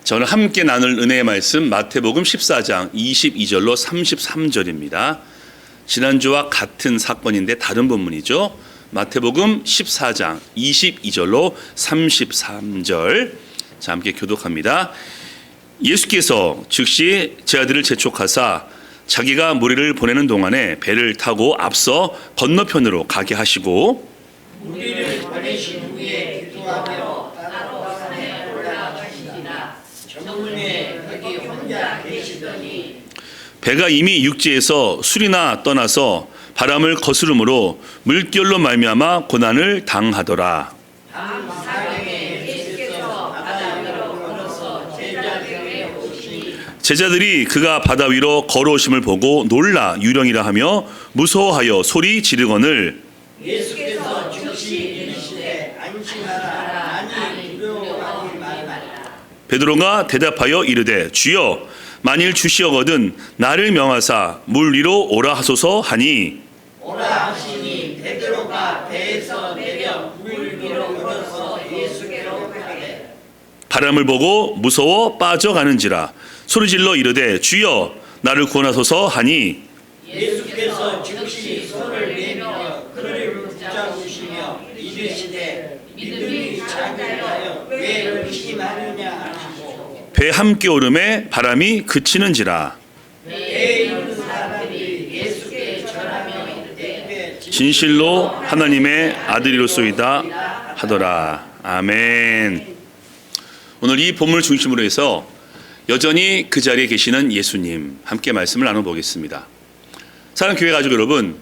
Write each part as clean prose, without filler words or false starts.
자, 오늘 함께 나눌 은혜의 말씀 마태복음 14장 22절로 33절입니다. 지난주와 같은 사건인데 다른 본문이죠. 마태복음 14장 22절로 33절. 자, 함께 교독합니다. 예수께서 즉시 제 아들을 재촉하사 자기가 무리를 보내는 동안에 배를 타고 앞서 건너편으로 가게 하시고 무리를 보내신 후에 기도하며 따로 산에 올라가시니라. 정문에 거기 혼자 계시더니 배가 이미 육지에서 술이나 떠나서 바람을 거스름으로 물결로 말미암아 고난을 당하더라. 다음 사경에 예수께서 바다 위로 걸어서 제자들에게 오시니 제자들이 그가 바다 위로 걸어오심을 보고 놀라 유령이라 하며 무서워하여 소리 지르거늘 예수께서 즉시 이르시되 안심하라. 나니 두려워하지 말라. 베드로가 대답하여 이르되 주여 만일 주시어거든 나를 명하사 물 위로 오라 하소서 하니 오라 하시니 베드로가 배에서 내려 물 위로 걸어서 예수께로 가되 바람을 보고 무서워 빠져가는지라 소리질러 이르되 주여 나를 구원하소서 하니 예수께서 즉시 손을 내밀어 그를 붙잡으시며 이르시되 믿음이 작으하여 왜 의심하느냐 하시고 배 함께 오름에 바람이 그치는지라 배에 있는 사람들이 예수께 전하며 이르되 진실로 하나님의 아들이로소이다 하더라. 아멘. 오늘 이 본문을 중심으로 해서 여전히 그 자리에 계시는 예수님 함께 말씀을 나눠보겠습니다. 사랑하는 교회 가족 여러분,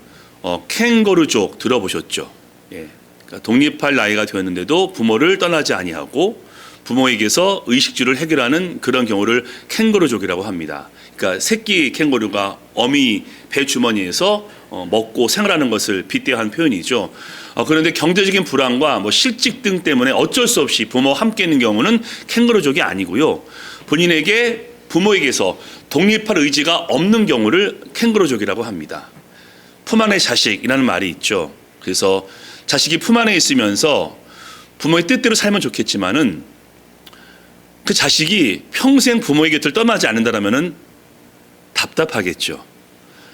캥거루족 들어보셨죠? 예, 그러니까 독립할 나이가 되었는데도 부모를 떠나지 아니하고 부모에게서 의식주를 해결하는 그런 경우를 캥거루족이라고 합니다. 그러니까 새끼 캥거루가 어미 배 주머니에서 먹고 생활하는 것을 빗대한 표현이죠. 그런데 경제적인 불안과 실직 등 때문에 어쩔 수 없이 부모와 함께 있는 경우는 캥거루족이 아니고요. 본인에게 부모에게서 독립할 의지가 없는 경우를 캥거루족이라고 합니다. 품 안의 자식이라는 말이 있죠. 그래서 자식이 품 안에 있으면서 부모의 뜻대로 살면 좋겠지만은 그 자식이 평생 부모의 곁을 떠나지 않는다라면은 답답하겠죠.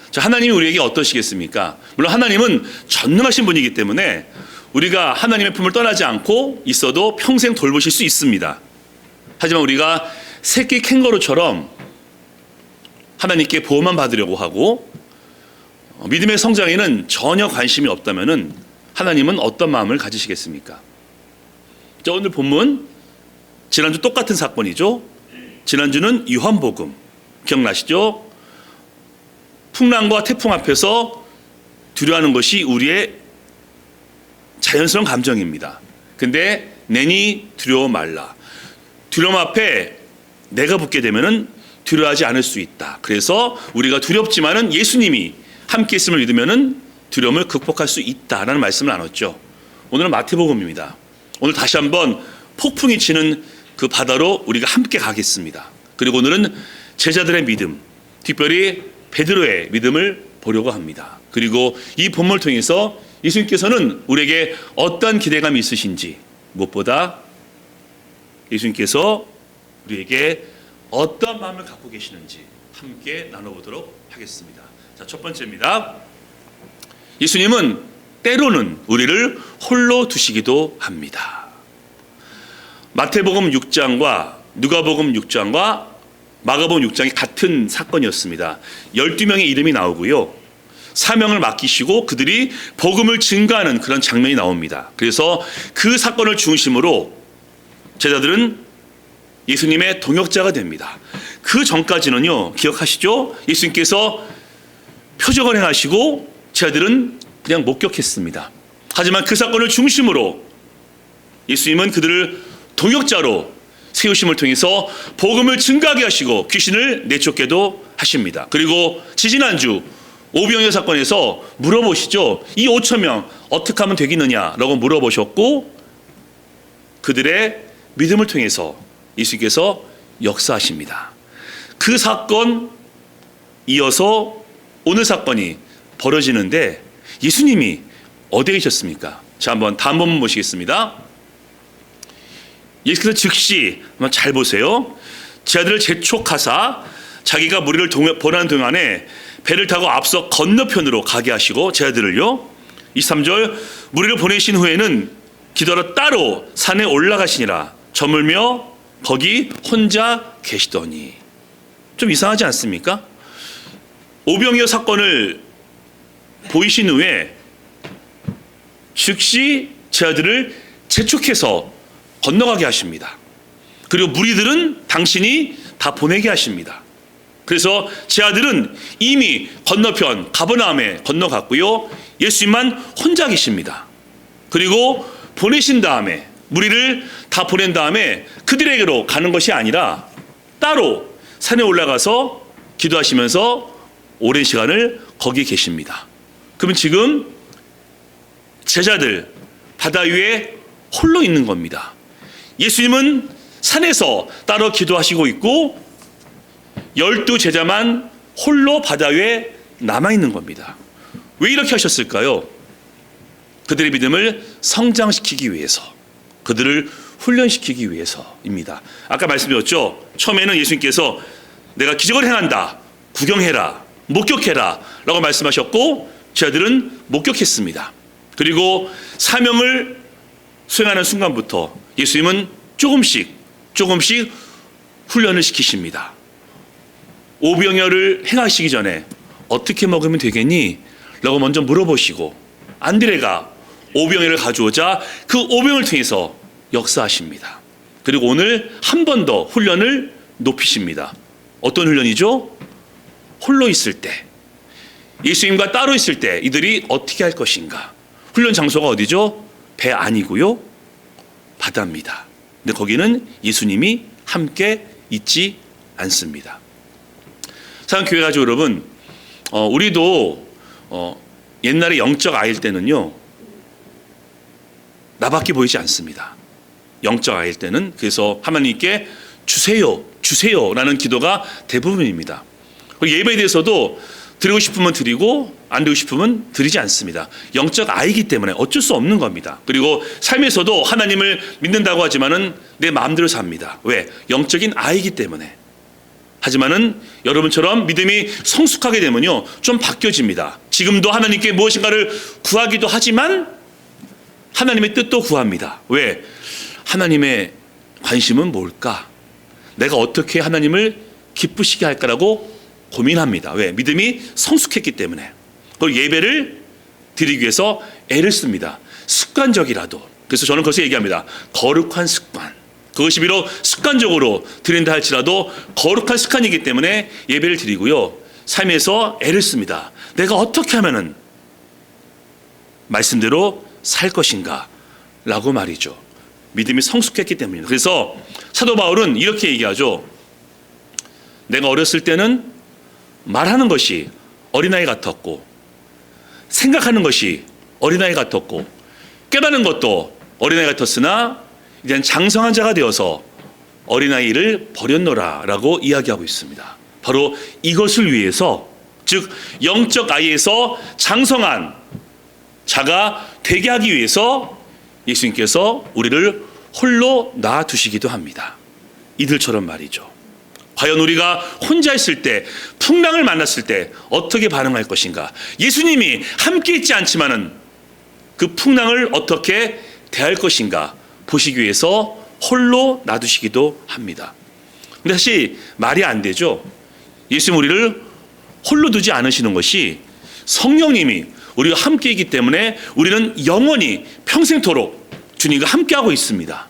자, 하나님이 우리에게 어떠시겠습니까? 물론 하나님은 전능하신 분이기 때문에 우리가 하나님의 품을 떠나지 않고 있어도 평생 돌보실 수 있습니다. 하지만 우리가 새끼 캥거루처럼 하나님께 보호만 받으려고 하고 믿음의 성장에는 전혀 관심이 없다면은 하나님은 어떤 마음을 가지시겠습니까? 자, 오늘 본문 지난주 똑같은 사건이죠. 지난주는 요한복음 기억나시죠? 풍랑과 태풍 앞에서 두려워하는 것이 우리의 자연스러운 감정입니다. 근데 내니 두려워 말라. 두려움 앞에 내가 붙게 되면은 두려워하지 않을 수 있다. 그래서 우리가 두렵지만은 예수님이 함께 있음을 믿으면은 두려움을 극복할 수 있다라는 말씀을 나눴죠. 오늘은 마태복음입니다. 오늘 다시 한번 폭풍이 치는 그 바다로 우리가 함께 가겠습니다. 그리고 오늘은 제자들의 믿음, 특별히 베드로의 믿음을 보려고 합니다. 그리고 이 본문을 통해서 예수님께서는 우리에게 어떤 기대감이 있으신지, 무엇보다 예수님께서 우리에게 어떤 마음을 갖고 계시는지 함께 나눠보도록 하겠습니다. 자, 첫 번째입니다. 예수님은 때로는 우리를 홀로 두시기도 합니다. 마태복음 6장과 누가복음 6장과 마가복음 6장이 같은 사건이었습니다. 12명의 이름이 나오고요. 사명을 맡기시고 그들이 복음을 증거하는 그런 장면이 나옵니다. 그래서 그 사건을 중심으로 제자들은 예수님의 동역자가 됩니다. 그 전까지는요, 기억하시죠? 예수님께서 표적을 행하시고 제자들은 그냥 목격했습니다. 하지만 그 사건을 중심으로 예수님은 그들을 동역자로 세우심을 통해서 복음을 증가하게 하시고 귀신을 내쫓게도 하십니다. 그리고 지지난주 오병이어 사건에서 물어보시죠. 이 5천 명 어떻게 하면 되겠느냐라고 물어보셨고 그들의 믿음을 통해서 예수께서 역사하십니다. 그 사건 이어서 오늘 사건이 벌어지는데 예수님이 어디에 계셨습니까? 자, 한번 다음 본문 보시겠습니다. 예수께서 즉시, 한번 잘 보세요. 제자들을 재촉하사 자기가 무리를 보내는 동안에 배를 타고 앞서 건너편으로 가게 하시고 제자들을요. 23절 무리를 보내신 후에는 기도하러 따로 산에 올라가시니라. 저물며 거기 혼자 계시더니. 좀 이상하지 않습니까? 오병이어 사건을 보이신 후에 즉시 제자들을 재촉해서 건너가게 하십니다. 그리고 무리들은 당신이 다 보내게 하십니다. 그래서 제자들은 이미 건너편 가버나움에 건너갔고요. 예수님만 혼자 계십니다. 그리고 보내신 다음에 무리를 다 보낸 다음에 그들에게로 가는 것이 아니라 따로 산에 올라가서 기도하시면서 오랜 시간을 거기 계십니다. 그러면 지금 제자들 바다 위에 홀로 있는 겁니다. 예수님은 산에서 따로 기도하시고 있고 12 제자만 홀로 바다 위에 남아있는 겁니다. 왜 이렇게 하셨을까요? 그들의 믿음을 성장시키기 위해서, 그들을 훈련시키기 위해서입니다. 아까 말씀드렸죠. 처음에는 예수님께서 내가 기적을 행한다, 구경해라, 목격해라 라고 말씀하셨고 제자들은 목격했습니다. 그리고 사명을 수행하는 순간부터 예수님은 조금씩 훈련을 시키십니다. 오병이어를 행하시기 전에 어떻게 먹으면 되겠니? 라고 먼저 물어보시고 안드레가 오병이어를 가져오자 그 오병을 통해서 역사하십니다. 그리고 오늘 한 번 더 훈련을 높이십니다. 어떤 훈련이죠? 홀로 있을 때, 예수님과 따로 있을 때 이들이 어떻게 할 것인가. 훈련 장소가 어디죠? 배 아니고요, 바다입니다. 근데 거기는 예수님이 함께 있지 않습니다. 사랑하는 교회 가족 여러분, 우리도 옛날에 영적 아이일 때는요, 나밖에 보이지 않습니다. 영적 아이일 때는. 그래서 하나님께 주세요 라는 기도가 대부분입니다. 예배에 대해서도 드리고 싶으면 드리고 안 드리고 싶으면 드리지 않습니다. 영적 아이기 때문에 어쩔 수 없는 겁니다. 그리고 삶에서도 하나님을 믿는다고 하지만은 내 마음대로 삽니다. 왜? 영적인 아이기 때문에. 하지만은 여러분처럼 믿음이 성숙하게 되면요, 좀 바뀌어집니다. 지금도 하나님께 무엇인가를 구하기도 하지만 하나님의 뜻도 구합니다. 왜? 하나님의 관심은 뭘까? 내가 어떻게 하나님을 기쁘시게 할까라고 고민합니다. 왜? 믿음이 성숙했기 때문에. 그리고 예배를 드리기 위해서 애를 씁니다. 습관적이라도. 그래서 저는 그것을 얘기합니다. 거룩한 습관. 그것이 비록 습관적으로 드린다 할지라도 거룩한 습관이기 때문에 예배를 드리고요, 삶에서 애를 씁니다. 내가 어떻게 하면은 말씀대로 살 것인가 라고 말이죠. 믿음이 성숙했기 때문입니다. 그래서 사도 바울은 이렇게 얘기하죠. 내가 어렸을 때는 말하는 것이 어린아이 같았고, 생각하는 것이 어린아이 같았고, 깨닫는 것도 어린아이 같았으나 이제는 장성한 자가 되어서 어린아이를 버렸노라 라고 이야기하고 있습니다. 바로 이것을 위해서, 즉 영적 아이에서 장성한 자가 되게 하기 위해서 예수님께서 우리를 홀로 놔두시기도 합니다. 이들처럼 말이죠. 과연 우리가 혼자 있을 때, 풍랑을 만났을 때 어떻게 반응할 것인가? 예수님이 함께 있지 않지만은 그 풍랑을 어떻게 대할 것인가 보시기 위해서 홀로 놔두시기도 합니다. 근데 사실 말이 안 되죠. 예수님 우리를 홀로 두지 않으시는 것이 성령님이 우리와 함께 있기 때문에 우리는 영원히 평생토록 주님과 함께하고 있습니다.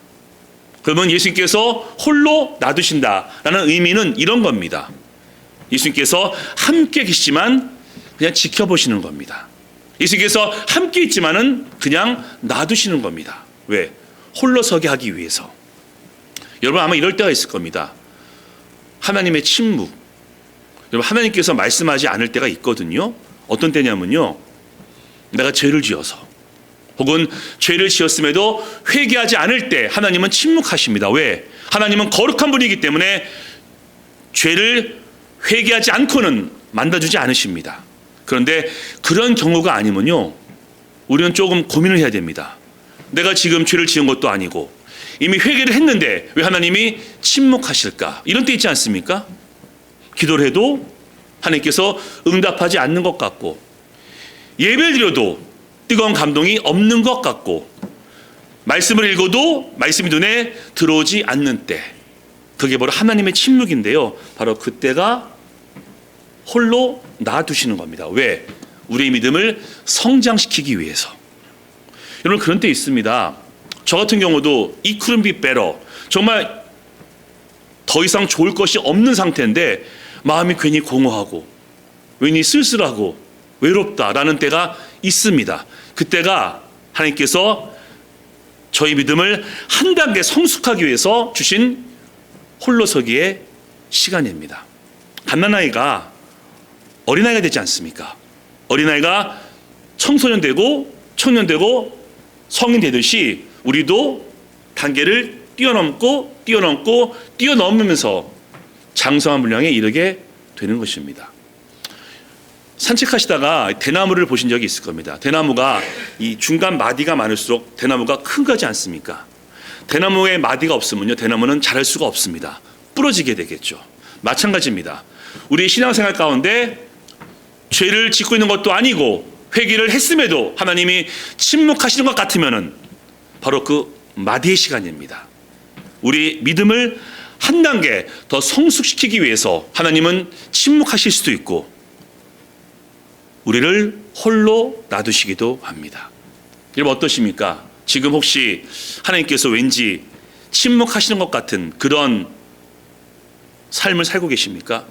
그러면 예수님께서 홀로 놔두신다라는 의미는 이런 겁니다. 예수님께서 함께 계시지만 그냥 지켜보시는 겁니다. 예수님께서 함께 있지만은 그냥 놔두시는 겁니다. 왜? 홀로 서게 하기 위해서. 여러분 아마 이럴 때가 있을 겁니다. 하나님의 침묵. 여러분 하나님께서 말씀하지 않을 때가 있거든요. 어떤 때냐면요, 내가 죄를 지어서 혹은 죄를 지었음에도 회개하지 않을 때 하나님은 침묵하십니다. 왜? 하나님은 거룩한 분이기 때문에 죄를 회개하지 않고는 만나주지 않으십니다. 그런데 그런 경우가 아니면요, 우리는 조금 고민을 해야 됩니다. 내가 지금 죄를 지은 것도 아니고 이미 회개를 했는데 왜 하나님이 침묵하실까? 이런 때 있지 않습니까? 기도를 해도 하나님께서 응답하지 않는 것 같고, 예배를 드려도 뜨거운 감동이 없는 것 같고, 말씀을 읽어도 말씀이 눈에 들어오지 않는 때, 그게 바로 하나님의 침묵인데요. 바로 그때가 홀로 놔두시는 겁니다. 왜? 우리의 믿음을 성장시키기 위해서. 여러분, 그런 때 있습니다. 저 같은 경우도 it couldn't be better, 정말 더 이상 좋을 것이 없는 상태인데 마음이 괜히 공허하고 괜히 쓸쓸하고 외롭다라는 때가 있습니다. 그때가 하나님께서 저희 믿음을 한 단계 성숙하기 위해서 주신 홀로서기의 시간입니다. 갓난아이가 어린아이가 되지 않습니까? 어린아이가 청소년 되고 청년 되고 성인 되듯이 우리도 단계를 뛰어넘으면서 장성한 분량에 이르게 되는 것입니다. 산책하시다가 대나무를 보신 적이 있을 겁니다. 대나무가 이 중간 마디가 많을수록 대나무가 큰 거지 않습니까? 대나무에 마디가 없으면요, 대나무는 자랄 수가 없습니다. 부러지게 되겠죠. 마찬가지입니다. 우리 신앙생활 가운데 죄를 짓고 있는 것도 아니고 회개를 했음에도 하나님이 침묵하시는 것 같으면은 바로 그 마디의 시간입니다. 우리 믿음을 한 단계 더 성숙시키기 위해서 하나님은 침묵하실 수도 있고 우리를 홀로 놔두시기도 합니다. 여러분, 어떠십니까? 지금 혹시 하나님께서 왠지 침묵하시는 것 같은 그런 삶을 살고 계십니까?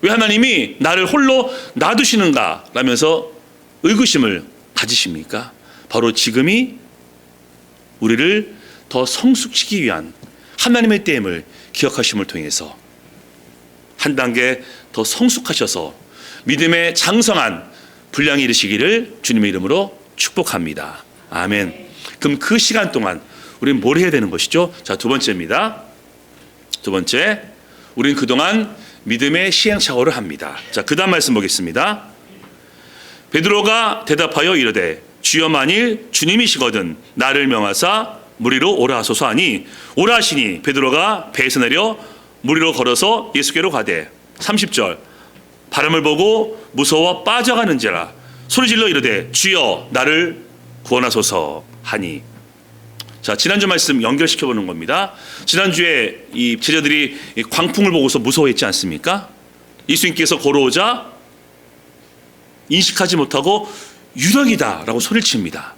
왜 하나님이 나를 홀로 놔두시는가? 라면서 의구심을 가지십니까? 바로 지금이 우리를 더 성숙시키기 위한 하나님의 때임을 기억하심을 통해서 한 단계 더 성숙하셔서 믿음의 장성한 분량이 이르시기를 주님의 이름으로 축복합니다. 아멘. 그럼 그 시간 동안 우리는 뭘 해야 되는 것이죠? 자, 두 번째입니다. 두 번째, 우리는 그동안 믿음의 시행착오를 합니다. 자, 그 다음 말씀 보겠습니다. 베드로가 대답하여 이르되 주여 만일 주님이시거든 나를 명하사 무리로 오라 하소서 하니 오라 하시니 베드로가 배에서 내려 무리로 걸어서 예수께로 가되 30절 바람을 보고 무서워 빠져가는지라 소리질러 이르되 주여 나를 구원하소서 하니. 자, 지난주 말씀 연결시켜 보는 겁니다. 지난주에 이 제자들이 광풍을 보고서 무서워했지 않습니까? 예수님께서 걸어오자 인식하지 못하고 유령이다라고 소리를 칩니다.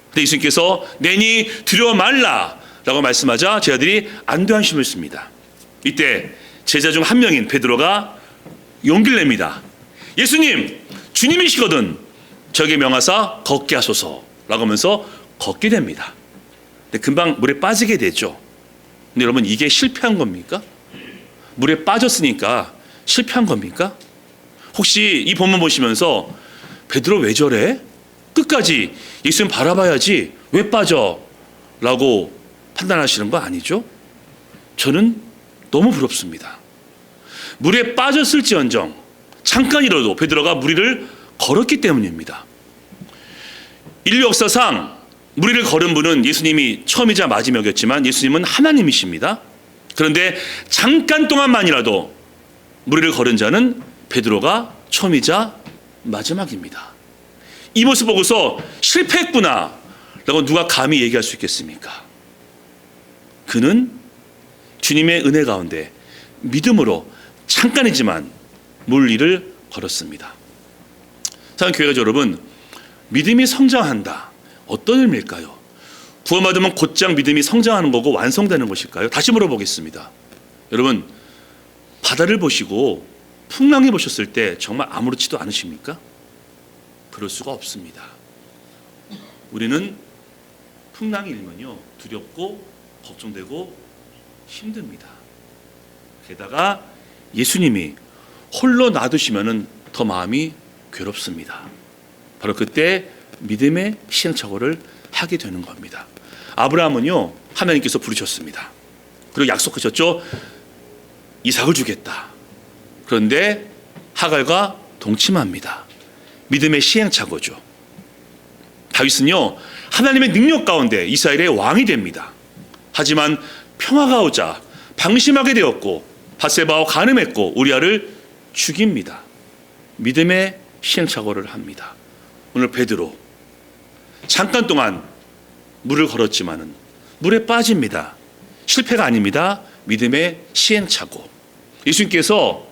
근데 예수님께서 내니 두려워 말라라고 말씀하자 제자들이 안도한심을 씁니다. 이때 제자 중 한 명인 베드로가 용기를 냅니다. 예수님, 주님이시거든 저에게 명하사 걷게 하소서라고 하면서 걷게 됩니다. 근데 금방 물에 빠지게 되죠. 근데 여러분, 이게 실패한 겁니까? 물에 빠졌으니까 실패한 겁니까? 혹시 이 본문 보시면서 베드로 왜 저래? 끝까지 예수님 바라봐야지 왜 빠져? 라고 판단하시는 거 아니죠? 저는 너무 부럽습니다. 물에 빠졌을지언정 잠깐이라도 베드로가 무리를 걸었기 때문입니다. 인류 역사상 무리를 걸은 분은 예수님이 처음이자 마지막이었지만 예수님은 하나님이십니다. 그런데 잠깐 동안만이라도 무리를 걸은 자는 베드로가 처음이자 마지막입니다. 이 모습 보고서 실패했구나 라고 누가 감히 얘기할 수 있겠습니까? 그는 주님의 은혜 가운데 믿음으로 잠깐이지만 물 위를 걸었습니다. 사랑하는 교회가 여러분, 믿음이 성장한다. 어떤 의미일까요? 구원받으면 곧장 믿음이 성장하는 거고 완성되는 것일까요? 다시 물어보겠습니다. 여러분, 바다를 보시고 풍랑이 보셨을 때 정말 아무렇지도 않으십니까? 그럴 수가 없습니다. 우리는 풍랑이 일면요 두렵고 걱정되고 힘듭니다. 게다가 예수님이 홀로 놔두시면은 더 마음이 괴롭습니다. 바로 그때 믿음의 시행착오를 하게 되는 겁니다. 아브라함은요 하나님께서 부르셨습니다. 그리고 약속하셨죠. 이삭을 주겠다. 그런데 하갈과 동침합니다. 믿음의 시행착오죠. 다윗은요 하나님의 능력 가운데 이스라엘의 왕이 됩니다. 하지만 평화가 오자 방심하게 되었고 밧세바와 간음했고 우리아를 죽입니다. 믿음의 시행착오를 합니다. 오늘 베드로 잠깐 동안 물을 걸었지만은 물에 빠집니다. 실패가 아닙니다. 믿음의 시행착오. 예수님께서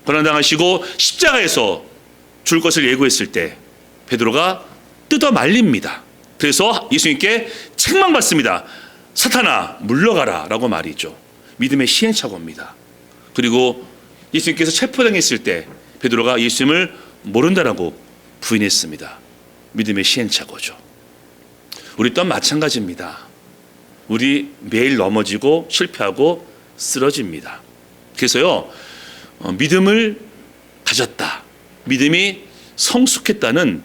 고난당하시고 십자가에서 죽을 것을 예고했을 때 베드로가 뜯어 말립니다. 그래서 예수님께 책망받습니다. 사탄아 물러가라 라고 말이죠. 믿음의 시행착오입니다. 그리고 예수님께서 체포당했을 때 베드로가 예수님을 모른다라고 부인했습니다. 믿음의 시행착오죠. 우리 또한 마찬가지입니다. 우리 매일 넘어지고 실패하고 쓰러집니다. 그래서요, 믿음을 가졌다, 믿음이 성숙했다는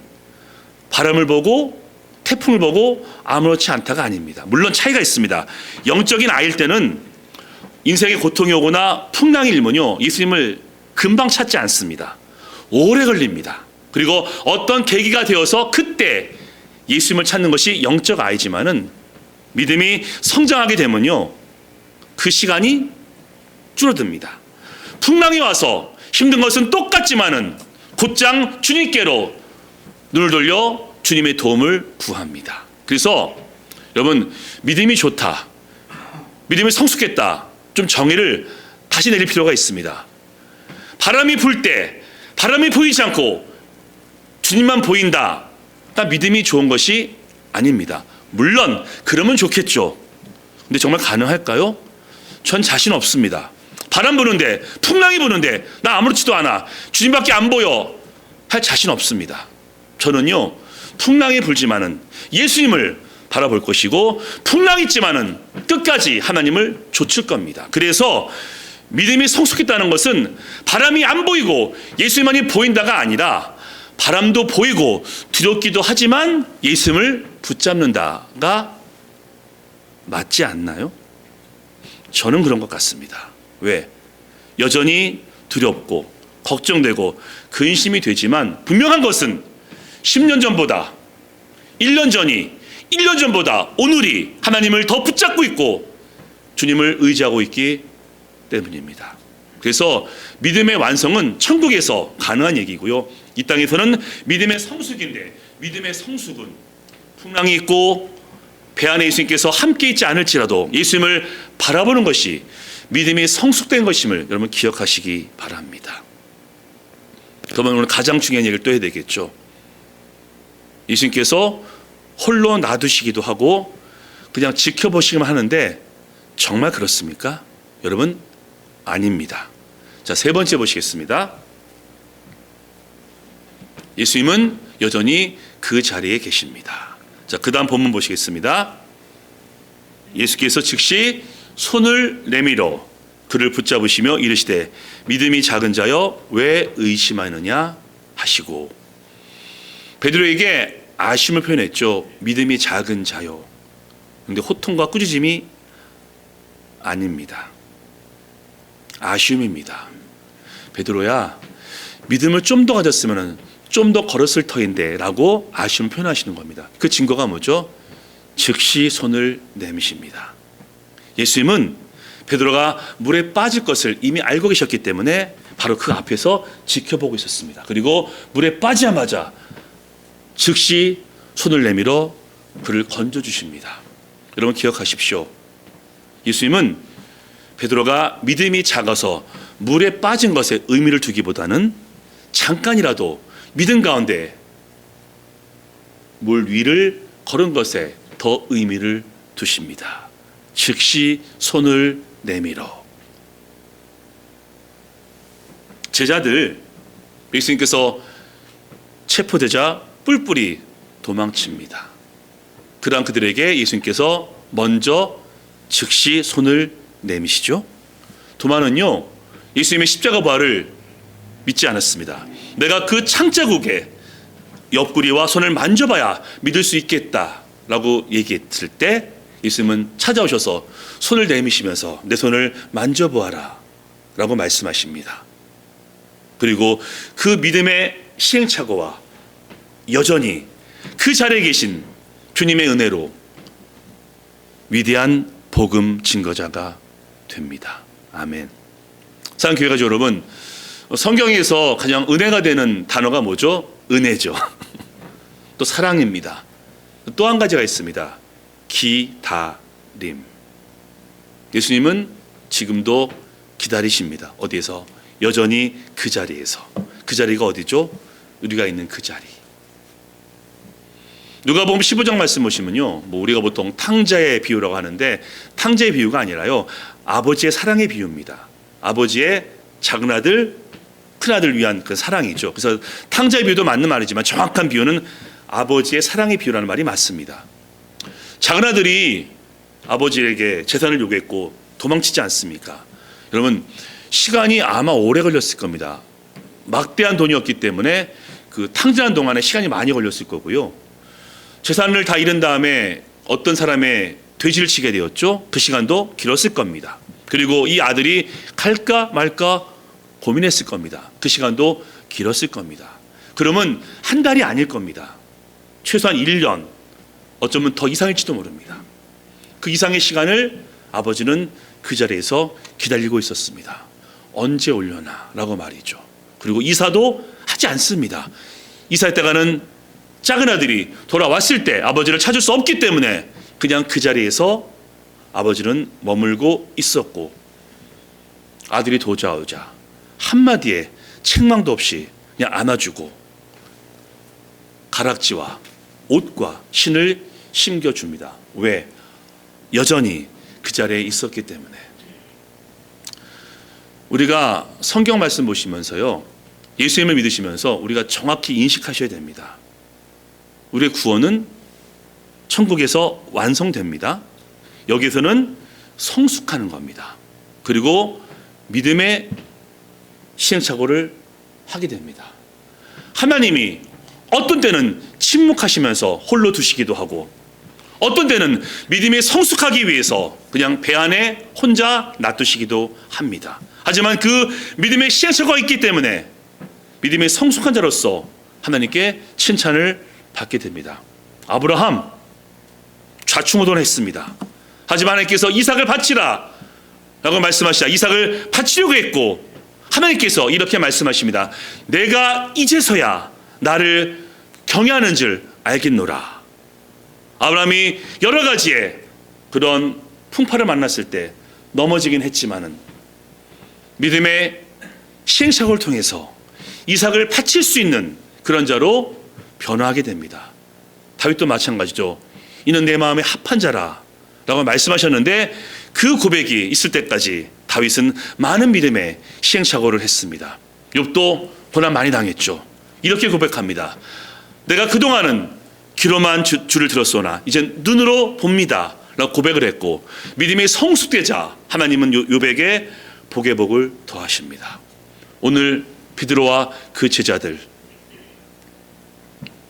바람을 보고 태풍을 보고 아무렇지 않다가 아닙니다. 물론 차이가 있습니다. 영적인 아이일 때는 인생의 고통이 오거나 풍랑이 일면요, 예수님을 금방 찾지 않습니다. 오래 걸립니다. 그리고 어떤 계기가 되어서 그때 예수님을 찾는 것이 영적 아이지만은 믿음이 성장하게 되면요, 그 시간이 줄어듭니다. 풍랑이 와서 힘든 것은 똑같지만은 곧장 주님께로 눈을 돌려 주님의 도움을 구합니다. 그래서 여러분, 믿음이 좋다, 믿음이 성숙했다, 좀 정의를 다시 내릴 필요가 있습니다. 바람이 불 때 바람이 보이지 않고 주님만 보인다, 딱 믿음이 좋은 것이 아닙니다. 물론 그러면 좋겠죠. 근데 정말 가능할까요? 전 자신 없습니다. 바람 부는데, 풍랑이 부는데 나 아무렇지도 않아, 주님밖에 안 보여 할 자신 없습니다. 저는요, 풍랑이 불지만은 예수님을 바라볼 것이고 풍랑이 있지만은 끝까지 하나님을 좇을 겁니다. 그래서 믿음이 성숙했다는 것은 바람이 안 보이고 예수님만이 보인다가 아니라 바람도 보이고 두렵기도 하지만 예수님을 붙잡는다가 맞지 않나요? 저는 그런 것 같습니다. 왜? 여전히 두렵고 걱정되고 근심이 되지만 분명한 것은 10년 전보다 1년 전보다 오늘이 하나님을 더 붙잡고 있고 주님을 의지하고 있기 때문입니다. 그래서 믿음의 완성은 천국에서 가능한 얘기고요, 이 땅에서는 믿음의 성숙인데, 믿음의 성숙은 풍랑이 있고 배 안에 예수님께서 함께 있지 않을지라도 예수님을 바라보는 것이 믿음이 성숙된 것임을 여러분 기억하시기 바랍니다. 그러면 오늘 가장 중요한 얘기를 또 해야 되겠죠. 예수님께서 홀로 놔두시기도 하고 그냥 지켜보시기만 하는데 정말 그렇습니까? 여러분, 아닙니다. 자, 세 번째 보시겠습니다. 예수님은 여전히 그 자리에 계십니다. 자, 그 다음 본문 보시겠습니다. 예수께서 즉시 손을 내밀어 그를 붙잡으시며 이르시되 믿음이 작은 자여 왜 의심하느냐 하시고, 베드로에게 아쉬움을 표현했죠. 믿음이 작은 자요. 그런데 호통과 꾸짖음이 아닙니다. 아쉬움입니다. 베드로야, 믿음을 좀 더 가졌으면 좀 더 걸었을 터인데 라고 아쉬움을 표현하시는 겁니다. 그 증거가 뭐죠? 즉시 손을 내미십니다. 예수님은 베드로가 물에 빠질 것을 이미 알고 계셨기 때문에 바로 그 앞에서 지켜보고 있었습니다. 그리고 물에 빠지자마자 즉시 손을 내밀어 그를 건져주십니다. 여러분 기억하십시오. 예수님은 베드로가 믿음이 작아서 물에 빠진 것에 의미를 두기보다는 잠깐이라도 믿음 가운데 물 위를 걸은 것에 더 의미를 두십니다. 즉시 손을 내밀어. 제자들, 예수님께서 체포되자 뿔뿔이 도망칩니다. 그러한 그들에게 예수님께서 먼저 즉시 손을 내미시죠. 도마는요, 예수님의 십자가 부활을 믿지 않았습니다. 내가 그 창자국에 옆구리와 손을 만져봐야 믿을 수 있겠다라고 얘기했을 때 예수님은 찾아오셔서 손을 내미시면서 내 손을 만져보아라 라고 말씀하십니다. 그리고 그 믿음의 시행착오와 여전히 그 자리에 계신 주님의 은혜로 위대한 복음 증거자가 됩니다. 아멘. 사랑하는 교회 가족 여러분, 성경에서 가장 은혜가 되는 단어가 뭐죠? 은혜죠. 또 사랑입니다. 또 한 가지가 있습니다. 기다림. 예수님은 지금도 기다리십니다. 어디에서? 여전히 그 자리에서. 그 자리가 어디죠? 우리가 있는 그 자리. 누가복음 15장 말씀 보시면요, 우리가 보통 탕자의 비유라고 하는데 탕자의 비유가 아니라요, 아버지의 사랑의 비유입니다. 아버지의 작은 아들, 큰 아들 위한 그 사랑이죠. 그래서 탕자의 비유도 맞는 말이지만 정확한 비유는 아버지의 사랑의 비유라는 말이 맞습니다. 작은 아들이 아버지에게 재산을 요구했고 도망치지 않습니까? 여러분, 시간이 아마 오래 걸렸을 겁니다. 막대한 돈이었기 때문에 그 탕자한 동안에 시간이 많이 걸렸을 거고요. 재산을 다 잃은 다음에 어떤 사람의 돼지를 치게 되었죠. 그 시간도 길었을 겁니다. 그리고 이 아들이 갈까 말까 고민했을 겁니다. 그 시간도 길었을 겁니다. 그러면 한 달이 아닐 겁니다. 최소한 1년, 어쩌면 더 이상일지도 모릅니다. 그 이상의 시간을 아버지는 그 자리에서 기다리고 있었습니다. 언제 올려나 라고 말이죠. 그리고 이사도 하지 않습니다. 이사했다가는 작은 아들이 돌아왔을 때 아버지를 찾을 수 없기 때문에 그냥 그 자리에서 아버지는 머물고 있었고, 아들이 돌아오자 한마디에 책망도 없이 그냥 안아주고 가락지와 옷과 신을 심겨줍니다. 왜? 여전히 그 자리에 있었기 때문에. 우리가 성경 말씀 보시면서요, 예수님을 믿으시면서 우리가 정확히 인식하셔야 됩니다. 우리의 구원은 천국에서 완성됩니다. 여기서는 성숙하는 겁니다. 그리고 믿음의 시행착오를 하게 됩니다. 하나님이 어떤 때는 침묵하시면서 홀로 두시기도 하고, 어떤 때는 믿음이 성숙하기 위해서 그냥 배 안에 혼자 놔두시기도 합니다. 하지만 그 믿음의 시행착오가 있기 때문에 믿음의 성숙한 자로서 하나님께 칭찬을 받게 됩니다. 아브라함 좌충우돌했습니다. 하지만 하나님께서 이삭을 바치라 라고 말씀하시자 이삭을 바치려고 했고, 하나님께서 이렇게 말씀하십니다. 내가 이제서야 나를 경외하는 줄 알겠노라. 아브라함이 여러 가지의 그런 풍파를 만났을 때 넘어지긴 했지만은 믿음의 시행착오를 통해서 이삭을 바칠 수 있는 그런 자로 변화하게 됩니다. 다윗도 마찬가지죠. 이는 내 마음에 합한 자라 라고 말씀하셨는데, 그 고백이 있을 때까지 다윗은 많은 믿음의 시행착오를 했습니다. 욥도 고난 많이 당했죠. 이렇게 고백합니다. 내가 그동안은 귀로만 주를 들었으나 이젠 눈으로 봅니다 라고 고백을 했고, 믿음의 성숙되자 하나님은 욥에게 복의 복을 더하십니다. 오늘 베드로와 그 제자들,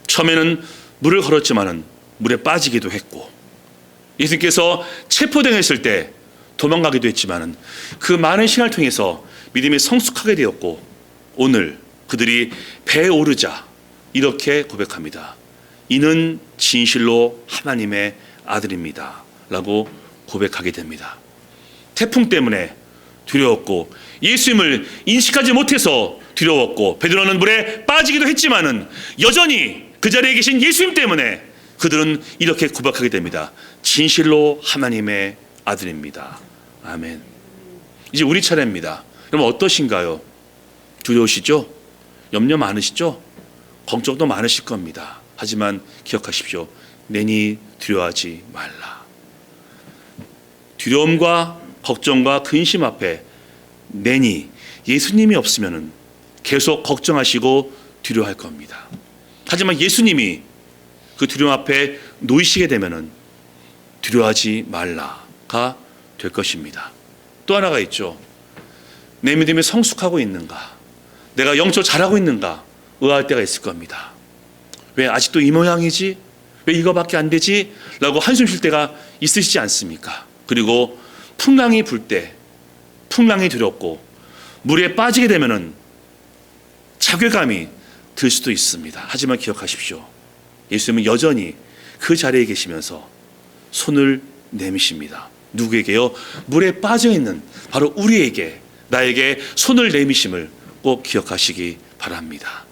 처음에는 물을 걸었지만은 물에 빠지기도 했고, 예수님께서 체포당했을 때 도망가기도 했지만은 그 많은 시간을 통해서 믿음이 성숙하게 되었고, 오늘 그들이 배에 오르자 이렇게 고백합니다. 이는 진실로 하나님의 아들입니다 라고 고백하게 됩니다. 태풍 때문에 두려웠고, 예수님을 인식하지 못해서 두려웠고, 베드로는 물에 빠지기도 했지만은 여전히 그 자리에 계신 예수님 때문에 그들은 이렇게 고백하게 됩니다. 진실로 하나님의 아들입니다. 아멘. 이제 우리 차례입니다. 여러분 어떠신가요? 두려우시죠? 염려 많으시죠? 걱정도 많으실 겁니다. 하지만 기억하십시오. 내니 두려워하지 말라. 두려움과 걱정과 근심 앞에 내니 예수님이 없으면 계속 걱정하시고 두려워할 겁니다. 하지만 예수님이 그 두려움 앞에 놓이시게 되면 두려워하지 말라가 될 것입니다. 또 하나가 있죠. 내 믿음이 성숙하고 있는가, 내가 영적 잘하고 있는가 의아할 때가 있을 겁니다. 왜 아직도 이 모양이지? 왜 이거밖에 안 되지? 라고 한숨 쉴 때가 있으시지 않습니까? 그리고 풍랑이 불 때, 풍랑이 두렵고 물에 빠지게 되면은 자괴감이 들 수도 있습니다. 하지만 기억하십시오. 예수님은 여전히 그 자리에 계시면서 손을 내미십니다. 누구에게요? 물에 빠져 있는 바로 우리에게, 나에게 손을 내미심을 꼭 기억하시기 바랍니다.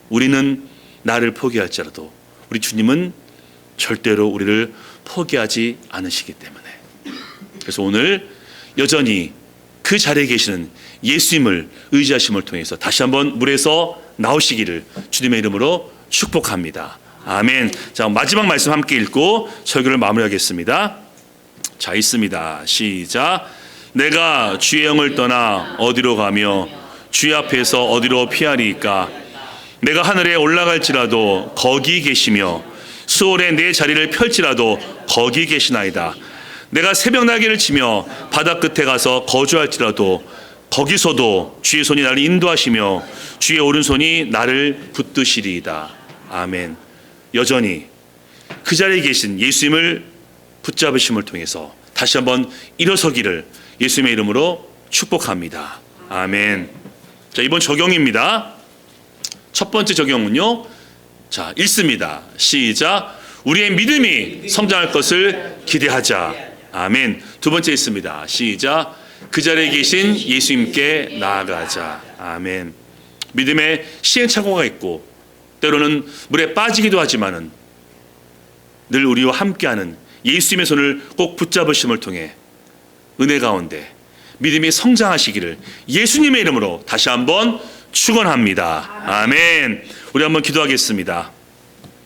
우리는 나를 포기할지라도 우리 주님은 절대로 우리를 포기하지 않으시기 때문에, 그래서 오늘 여전히 그 자리에 계시는 예수님을 의지하심을 통해서 다시 한번 물에서 나오시기를 주님의 이름으로 축복합니다. 아멘. 자, 마지막 말씀 함께 읽고 설교를 마무리하겠습니다. 자, 있습니다. 시작. 내가 주의 영을 떠나 어디로 가며 주의 앞에서 어디로 피하리이까? 내가 하늘에 올라갈지라도 거기 계시며 수월에 내 자리를 펼지라도 거기 계시나이다. 내가 새벽 날개를 치며 바다 끝에 가서 거주할지라도 거기서도 주의 손이 나를 인도하시며 주의 오른손이 나를 붙드시리이다. 아멘. 여전히 그 자리에 계신 예수님을 붙잡으심을 통해서 다시 한번 일어서기를 예수님의 이름으로 축복합니다. 아멘. 자, 이번 적용입니다. 첫 번째 적용은요, 자, 읽습니다. 시작. 우리의 믿음이 성장할 것을 기대하자. 아멘. 두 번째 있습니다. 시작. 그 자리에 계신 예수님께 나아가자. 아멘. 믿음의 시행착오가 있고 때로는 물에 빠지기도 하지만은 늘 우리와 함께하는 예수님의 손을 꼭 붙잡으심을 통해 은혜 가운데 믿음이 성장하시기를 예수님의 이름으로 다시 한번 축원합니다. 아멘. 우리 한번 기도하겠습니다.